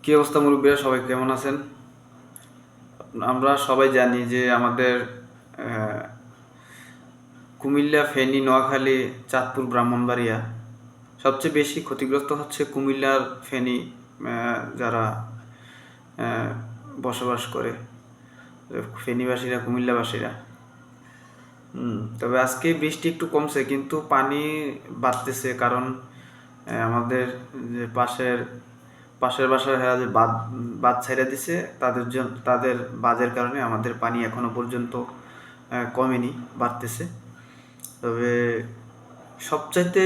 কি অবস্থা মুরব্বীরা, সবাই কেমন আছেন? আমরা সবাই জানি যে আমাদের আহ, কুমিল্লা, ফেনী, নোয়াখালী, চাঁদপুর, ব্রাহ্মণবাড়িয়া সবচেয়ে বেশি ক্ষতিগ্রস্ত হচ্ছে কুমিল্লার ফেনী যারা আহ, বসবাস করে, ফেনীবাসীরা, কুমিল্লাবাসীরা। তবে আজকে বৃষ্টি একটু কমছে, কিন্তু পানি বাড়তেছে, কারণ আমাদের যে পাশের পাশের বাসার হেরা যে বাঁধ বাঁধ ছেড়ে দিছে, তাদের জন্য, তাদের বাঁধের কারণে আমাদের পানি এখনো পর্যন্ত কমেনি, বাড়তেছে। তবে সবচাইতে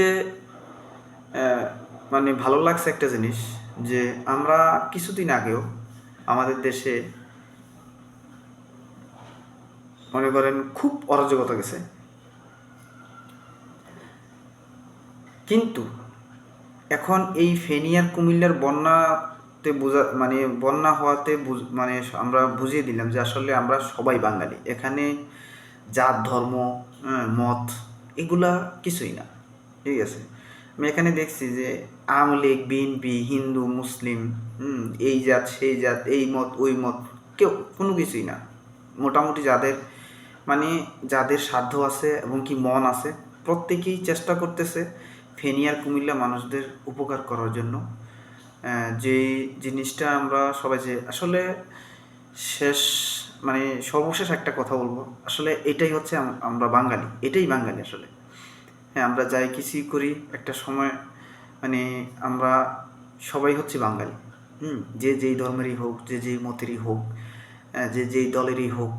মানে ভালো লাগছে একটা জিনিস, যে আমরা কিছুদিন আগেও আমাদের দেশে মনে করেন খুব অরাজকতা গেছে, কিন্তু এখন এই ফেনী আর কুমিল্লার বন্যাতে মানে বন্যা হওয়াতে মানে আমরা বুঝিয়ে দিলাম যে আসলে আমরা সবাই বাঙালি। এখানে জাত, ধর্ম, মত এগুলা কিছুই না। ঠিক আছে, আমি এখানে দেখছি যে আওয়ামী লীগ, বিএনপি, হিন্দু, মুসলিম, এই জাত সেই জাত, এই মত ওই মত, কেউ কোনো কিছুই না। মোটামুটি যাদের সাধ্য আছে এবং কি মন আছে, প্রত্যেকেই চেষ্টা করতেছে ফেনী আর কুমিল্লা মানুষদের উপকার করার জন্য। যে জিনিসটা আমরা সবাই, যে আসলে শেষ মানে সর্বশেষ একটা কথা বলবো, আসলে এটাই হচ্ছে আমরা বাঙালি, এটাই বাঙালি আসলে। হ্যাঁ, আমরা যাই কিছুই করি একটা সময়, মানে আমরা সবাই হচ্ছে বাঙালি। যে যেই ধর্মেরই হোক, যে যেই মতেরই হোক, যে যেই দলেরই হোক,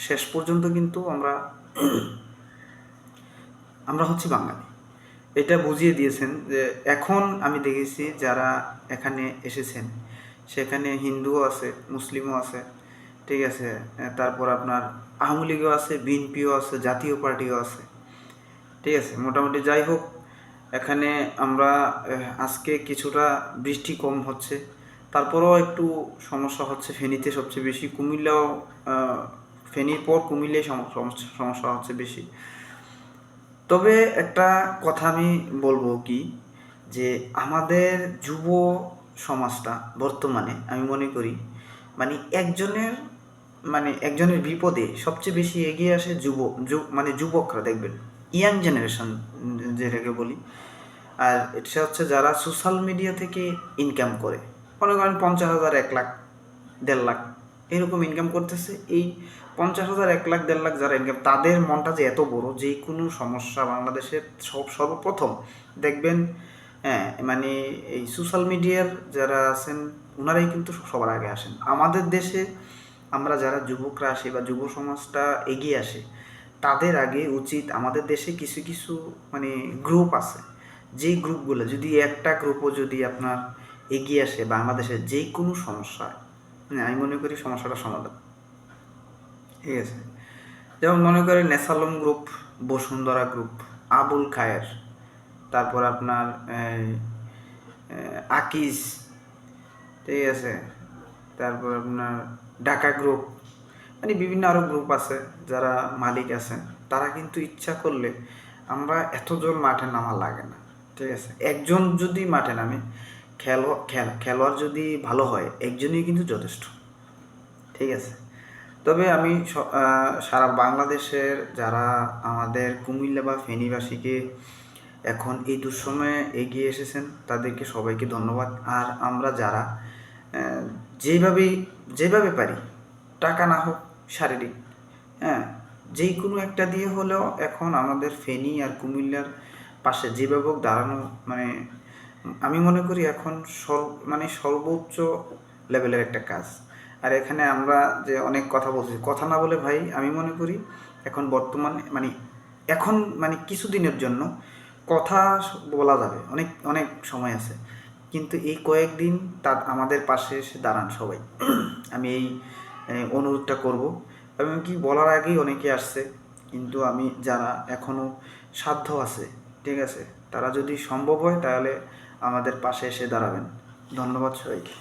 শেষ পর্যন্ত কিন্তু আমরা আমরা হচ্ছে বাঙালি। এটা বুঝিয়ে দিয়েছেন যে এখন আমি দেখেছি যারা এখানে এসেছেন, সেখানে হিন্দুও আছে, মুসলিমও আছে। ঠিক আছে, তারপর আপনার আওয়ামী লীগও আছে, বিএনপিও আছে, জাতীয় পার্টিও আছে। ঠিক আছে, মোটামুটি যাই হোক, এখানে আমরা আজকে কিছুটা বৃষ্টি কম হচ্ছে, তারপরেও একটু সমস্যা হচ্ছে ফেনীতে সবচেয়ে বেশি, কুমিল্লাও ফেনীর পর কুমিল্লায় সমস্যা হচ্ছে বেশি। তবে একটা কথা আমি বলবো কি, যে আমাদের যুব সমাজটা বর্তমানে আমি মনে করি, মানে একজনের বিপদে সবচেয়ে বেশি এগিয়ে আসে মানে যুবকরা, দেখবেন ইয়াং জেনারেশন যেটাকে বলি। আর এটা হচ্ছে যারা সোশ্যাল মিডিয়া থেকে ইনকাম করে, মনে করেন 50,000, 1 লাখ, 1.5 লাখ এরকম ইনকাম করতেছে। এই 50,000, 1 লাখ, 1.5 লাখ যারা ইনকাম, তাদের মনটা যে এত বড়, যে কোনো সমস্যা বাংলাদেশের সর্বপ্রথম দেখবেন, হ্যাঁ, মানে এই সোশ্যাল মিডিয়ার যারা আছেন ওনারাই কিন্তু সবার আগে আসেন আমাদের দেশে। আমরা যারা যুবকরা আসি বা যুব সমাজটা এগিয়ে আসে, তাদের আগে উচিত, আমাদের দেশে কিছু কিছু মানে গ্রুপ আছে, যেই গ্রুপগুলো, যদি একটা গ্রুপও যদি আপনার এগিয়ে আসে বাংলাদেশের যে কোনো সমস্যায়, আমি মনে করি সমস্যাটা সমাধান। ঠিক আছে, যেমন মনে করেন নেসালম গ্রুপ, বসুন্ধরা গ্রুপ, আবুল খায়ের, তারপর আপনার আকিজ, ঠিক আছে, তারপর আপনার ঢাকা গ্রুপ, মানে বিভিন্ন আরও গ্রুপ আছে যারা মালিক আছেন। তারা কিন্তু ইচ্ছা করলে, আমরা এতজন মাঠে নামা লাগে না। ঠিক আছে, একজন যদি মাঠে নামে, খেলোয়াড় যদি ভালো হয়, একজনই কিন্তু যথেষ্ট। ঠিক আছে, তবে আমি সারা বাংলাদেশের যারা আমাদের কুমিল্লা বা ফেনীবাসীকে এখন এই দুঃসময়ে এগিয়ে এসেছেন, তাদেরকে সবাইকে ধন্যবাদ। আর আমরা যারা যেভাবেই যেভাবে পারি, টাকা না হোক, শারীরিক, হ্যাঁ, যেই কোনো একটা দিয়ে হলেও এখন আমাদের ফেনী আর কুমিল্লার পাশে যেভাবে হোক দাঁড়ানো, মানে আমি মনে করি এখন সর্বোচ্চ লেভেলের একটা কাজ। আর এখানে আমরা যে অনেক কথা বলছি, কথা না বলে ভাই, আমি মনে করি এখন বর্তমানে এখন কিছুদিনের জন্য কথা বলা যাবে, অনেক অনেক সময় আছে, কিন্তু এই কয়েকদিন আমাদের পাশে এসে দাঁড়ান সবাই। আমি এই অনুরোধটা করব। এবং কি বলার আগেই অনেকে আসছে, কিন্তু আমি যারা এখনও সাধ্য আছে, ঠিক আছে, তারা যদি সম্ভব হয় তাহলে আমাদের পাশে এসে দাঁড়াবেন। ধন্যবাদ সবাইকে।